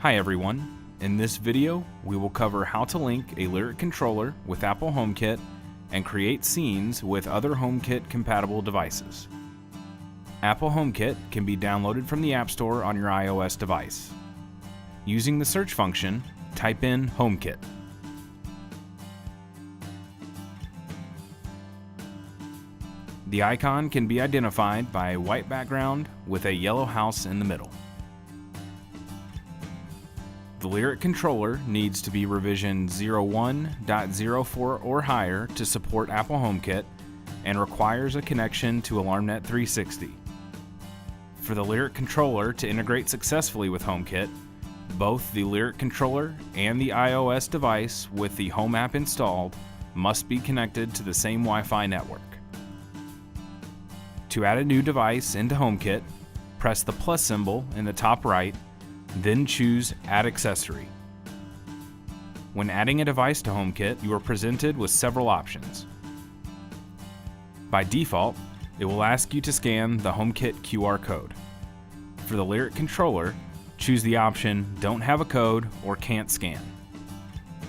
Hi everyone. In this video, we will cover how to link a Lyric controller with Apple HomeKit and create scenes with other HomeKit compatible devices. Apple HomeKit can be downloaded from the App Store on your iOS device. Using the search function, type in HomeKit. The icon can be identified by a white background with a yellow house in the middle. The Lyric controller needs to be revision 01.04 or higher to support Apple HomeKit and requires a connection to AlarmNet 360. For the Lyric controller to integrate successfully with HomeKit, both the Lyric controller and the iOS device with the Home app installed must be connected to the same Wi-Fi network. To add a new device into HomeKit, press the plus symbol in the top right, then choose Add Accessory. When adding a device to HomeKit, you are presented with several options. By default, it will ask you to scan the HomeKit QR code. For the Lyric controller, choose the option Don't have a code or Can't scan.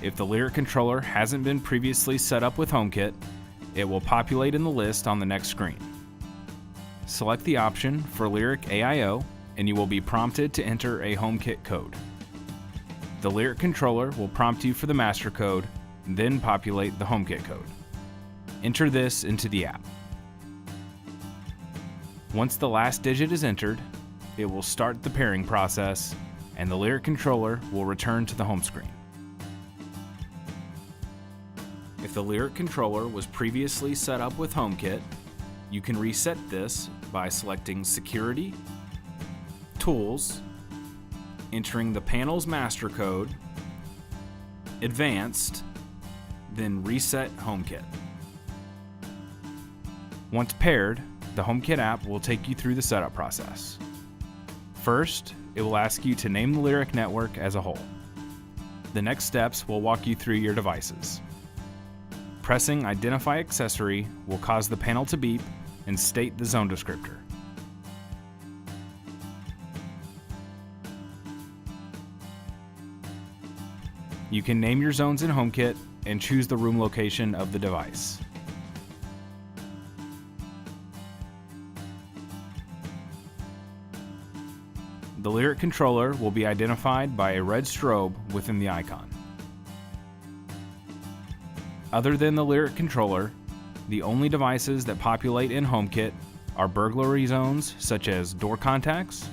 If the Lyric controller hasn't been previously set up with HomeKit, it will populate in the list on the next screen. Select the option for Lyric AIO and you will be prompted to enter a HomeKit code. The Lyric controller will prompt you for the master code, then populate the HomeKit code. Enter this into the app. Once the last digit is entered, it will start the pairing process and the Lyric controller will return to the home screen. If the Lyric controller was previously set up with HomeKit, you can reset this by selecting Security, Tools, entering the panel's master code, Advanced, then Reset HomeKit. Once paired, the HomeKit app will take you through the setup process. First, it will ask you to name the Lyric network as a whole. The next steps will walk you through your devices. Pressing Identify Accessory will cause the panel to beep and state the zone descriptor. You can name your zones in HomeKit and choose the room location of the device. The Lyric controller will be identified by a red strobe within the icon. Other than the Lyric controller, the only devices that populate in HomeKit are burglary zones such as door contacts,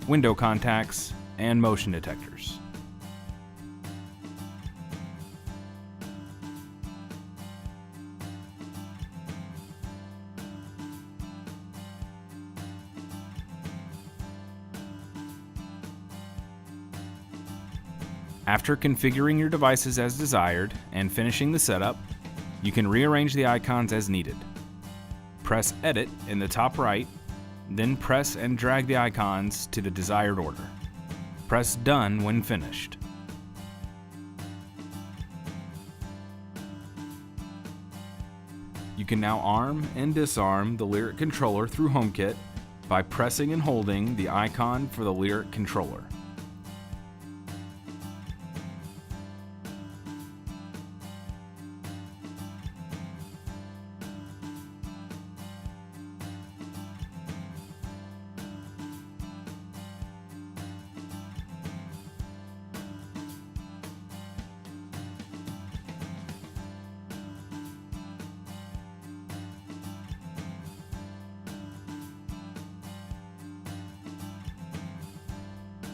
window contacts, and motion detectors. After configuring your devices as desired and finishing the setup, you can rearrange the icons as needed. Press Edit in the top right, then press and drag the icons to the desired order. Press Done when finished. You can now arm and disarm the Lyric controller through HomeKit by pressing and holding the icon for the Lyric controller.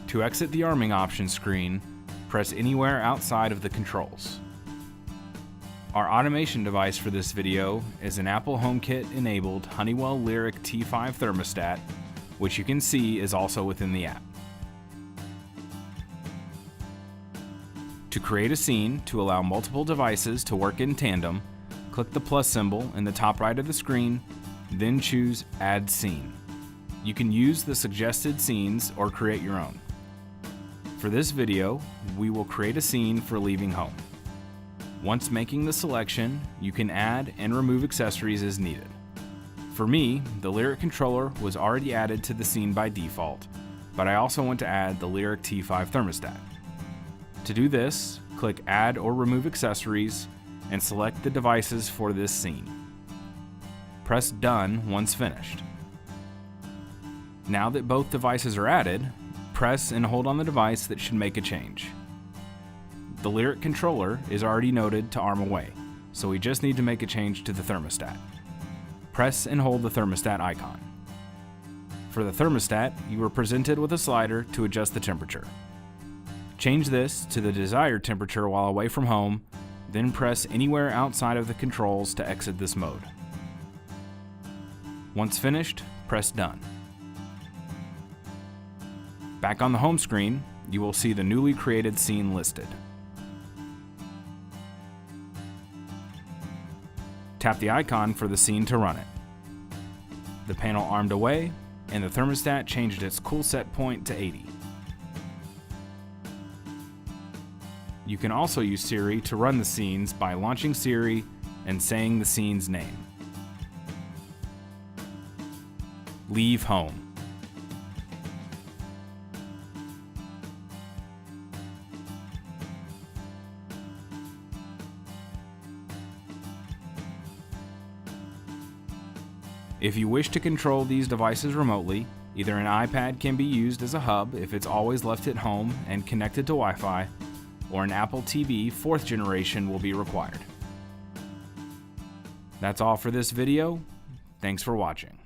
To exit the arming options screen, press anywhere outside of the controls. Our automation device for this video is an Apple HomeKit enabled Honeywell Lyric T5 thermostat, which you can see is also within the app. To create a scene to allow multiple devices to work in tandem, click the plus symbol in the top right of the screen, then choose Add Scene. You can use the suggested scenes or create your own. For this video, we will create a scene for leaving home. Once making the selection, you can add and remove accessories as needed. For me, the Lyric controller was already added to the scene by default, but I also want to add the Lyric T5 thermostat. To do this, click Add or Remove Accessories and select the devices for this scene. Press Done once finished. Now that both devices are added, press and hold on the device that should make a change. The Lyric controller is already noted to arm away, so we just need to make a change to the thermostat. Press and hold the thermostat icon. For the thermostat, you are presented with a slider to adjust the temperature. Change this to the desired temperature while away from home, then press anywhere outside of the controls to exit this mode. Once finished, press Done. Back on the home screen, you will see the newly created scene listed. Tap the icon for the scene to run it. The panel armed away, and the thermostat changed its cool set point to 80. You can also use Siri to run the scenes by launching Siri and saying the scene's name. Leave home. If you wish to control these devices remotely, either an iPad can be used as a hub if it's always left at home and connected to Wi-Fi, or an Apple TV 4th generation will be required. That's all for this video. Thanks for watching.